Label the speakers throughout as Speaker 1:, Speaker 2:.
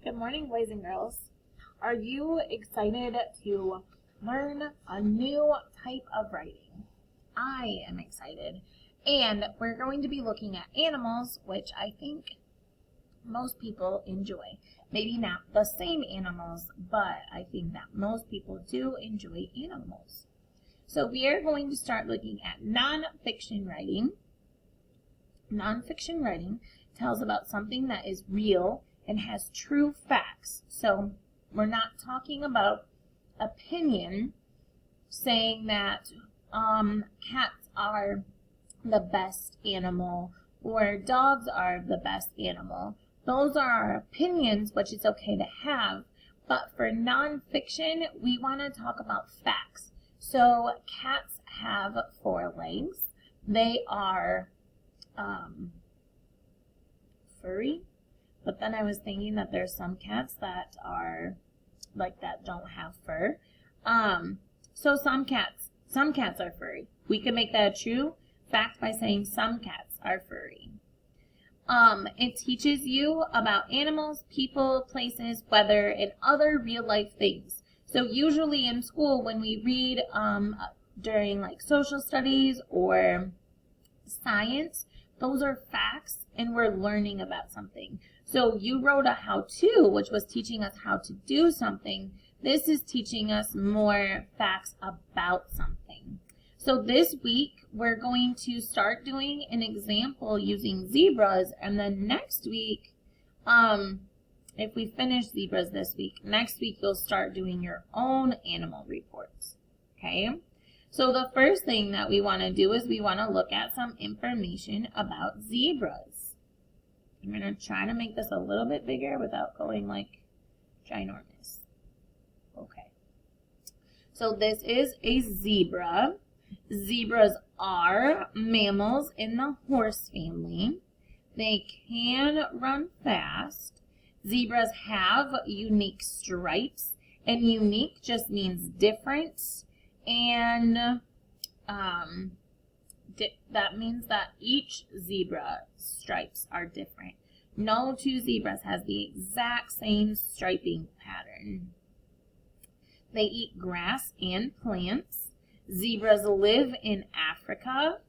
Speaker 1: Good morning, boys and girls. Are you excited to learn a new type of writing? I am excited. And we're going to be looking at animals, which I think most people enjoy. Maybe not the same animals, but I think that most people do enjoy animals. So we are going to start looking at nonfiction writing. Nonfiction writing tells about something that is real and has true facts. So we're not talking about opinion, saying that cats are the best animal or dogs are the best animal. Those are our opinions, which is okay to have. But for nonfiction, we want to talk about facts. So cats have 4 legs. They are furry. But then I was thinking that there's some cats that are like that don't have fur. So some cats are furry. We can make that a true fact by saying some cats are furry. It teaches you about animals, people, places, weather, and other real life things. So usually in school when we read during like social studies or science, those are facts and we're learning about something. So you wrote a how-to, which was teaching us how to do something. This is teaching us more facts about something. So this week, we're going to start doing an example using zebras. And then next week, if we finish zebras this week, next week you'll start doing your own animal reports. Okay? So the first thing that we want to do is we want to look at some information about zebras. I'm going to try to make this a little bit bigger without going like ginormous. Okay. So this is a zebra. Zebras are mammals in the horse family. They can run fast. Zebras have unique stripes, and unique just means different. And that means that each zebra stripes are different. No 2 zebras has the exact same striping pattern. They eat grass and plants. Zebras live in Africa.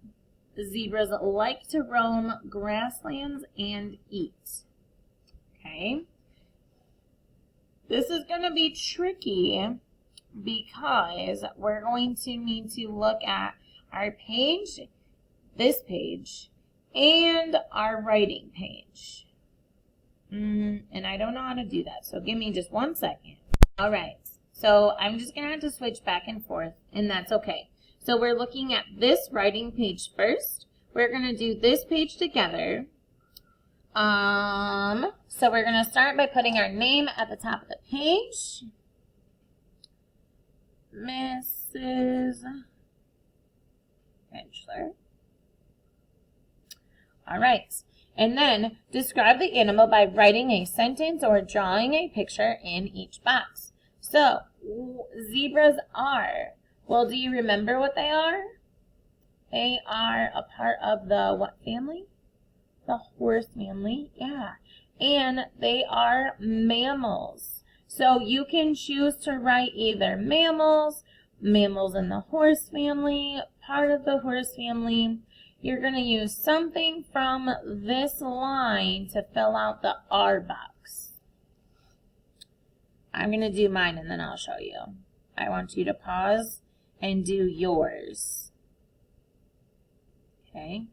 Speaker 1: Zebras like to roam grasslands and eat. Okay. This is going to be tricky because we're going to need to look at our page, this page, and our writing page. And I don't know how to do that, so give me just 1 second. All right, so I'm just going to have to switch back and forth, and that's okay. So we're looking at this writing page first. We're going to do this page together. So we're going to start by putting our name at the top of the page. Mrs. Rentschler. All right. And then describe the animal by writing a sentence or drawing a picture in each box. So, zebras are. Well, do you remember what they are? They are a part of the what family? The horse family, yeah. And they are mammals. So you can choose to write either mammals, mammals in the horse family, part of the horse family. You're going to use something from this line to fill out the R box. I'm going to do mine and then I'll show you. I want you to pause and do yours. Okay.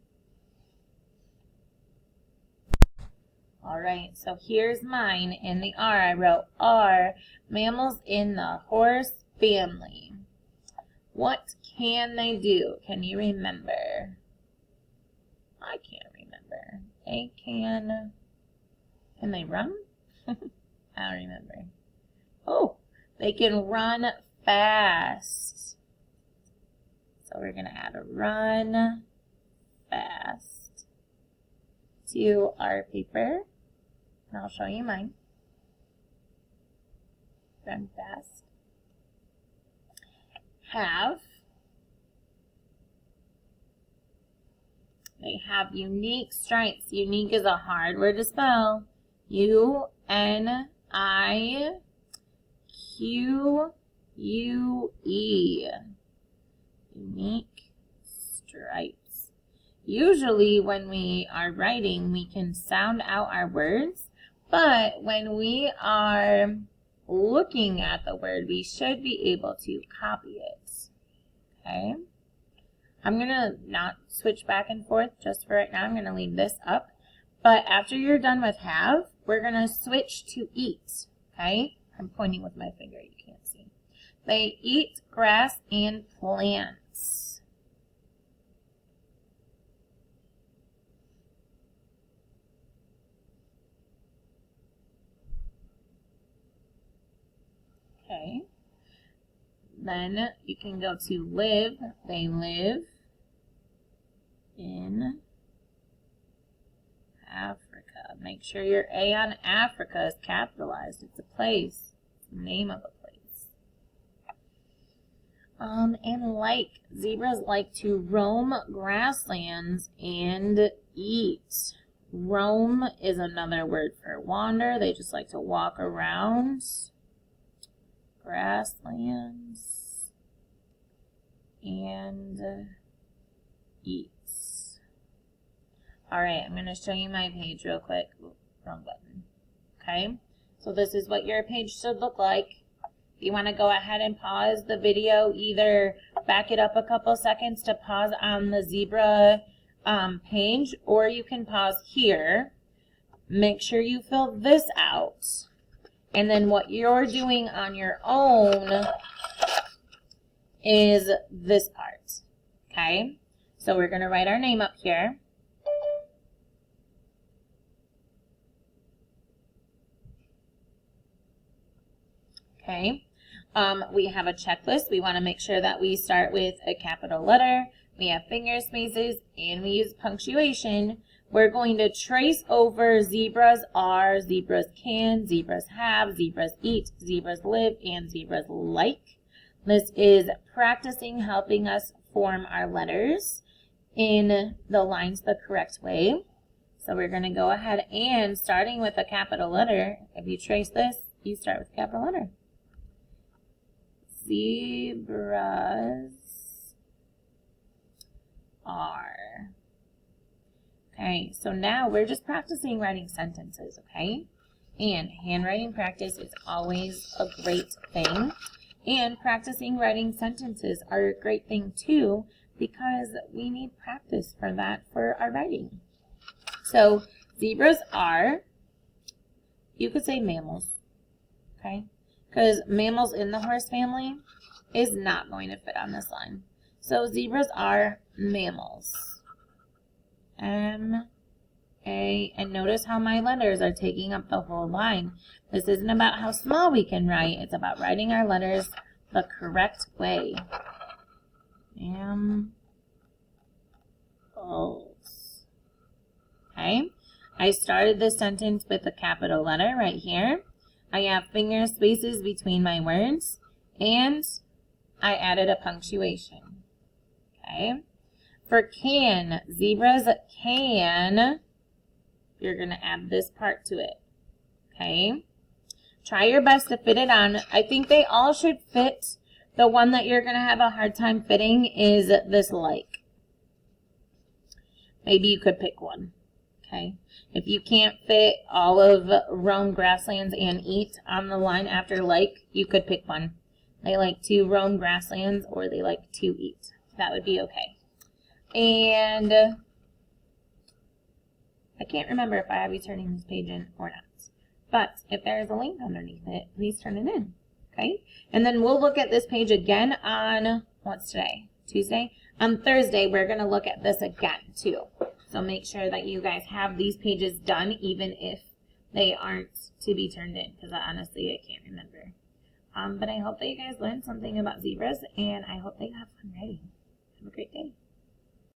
Speaker 1: All right, so here's mine. In the R, I wrote R, mammals in the horse family. What can they do? Can you remember? I can't remember. They can they run? I don't remember. Oh, they can run fast. So we're going to add a run fast to our paper. And I'll show you mine. Run fast. Have. They have unique stripes. Unique is a hard word to spell. U-N-I-Q-U-E. I-Q-U-E. Unique stripes. Usually when we are writing, we can sound out our words, but when we are looking at the word, we should be able to copy it. Okay? I'm going to not switch back and forth just for right now. I'm going to leave this up. But after you're done with have, we're going to switch to eat. Okay? I'm pointing with my finger. You can't see. They eat grass and plants. Okay. Then you can go to live. They live in Africa. Make sure your A on Africa is capitalized. It's a place. It's the name of a place. And like, zebras like to roam grasslands and eat. Roam is another word for wander. They just like to walk around grasslands and eat. Alright, I'm going to show you my page real quick. Ooh, wrong button. Okay, so this is what your page should look like. If you want to go ahead and pause the video, either back it up a couple seconds to pause on the zebra page, or you can pause here. Make sure you fill this out. And then what you're doing on your own is this part. Okay, so we're going to write our name up here. Okay, we have a checklist. We want to make sure that we start with a capital letter. We have finger spaces, and we use punctuation. We're going to trace over zebras are, zebras can, zebras have, zebras eat, zebras live, and zebras like. This is practicing helping us form our letters in the lines the correct way. So we're going to go ahead and starting with a capital letter, if you trace this, you start with a capital letter. Zebras are. Okay, so now we're just practicing writing sentences, okay? And handwriting practice is always a great thing. And practicing writing sentences are a great thing too, because we need practice for that for our writing. So zebras are, you could say mammals, okay? Because mammals in the horse family is not going to fit on this line. So zebras are mammals. M-A, and notice how my letters are taking up the whole line. This isn't about how small we can write. It's about writing our letters the correct way. Mammals. Okay, I started this sentence with a capital letter right here. I have finger spaces between my words, and I added a punctuation. Okay, for can, zebras can, you're going to add this part to it. Okay, try your best to fit it on. I think they all should fit. The one that you're going to have a hard time fitting is this like. Maybe you could pick one. Okay, if you can't fit all of roam grasslands and eat on the line after like, you could pick one. They like to roam grasslands or they like to eat. That would be okay. And I can't remember if I have you turning this page in or not. But if there is a link underneath it, please turn it in. Okay, and then we'll look at this page again on, what's today? Tuesday? On Thursday, we're going to look at this again too. So make sure that you guys have these pages done, even if they aren't to be turned in, because honestly, I can't remember. But I hope that you guys learned something about zebras, and I hope that you have fun writing. Have a great day.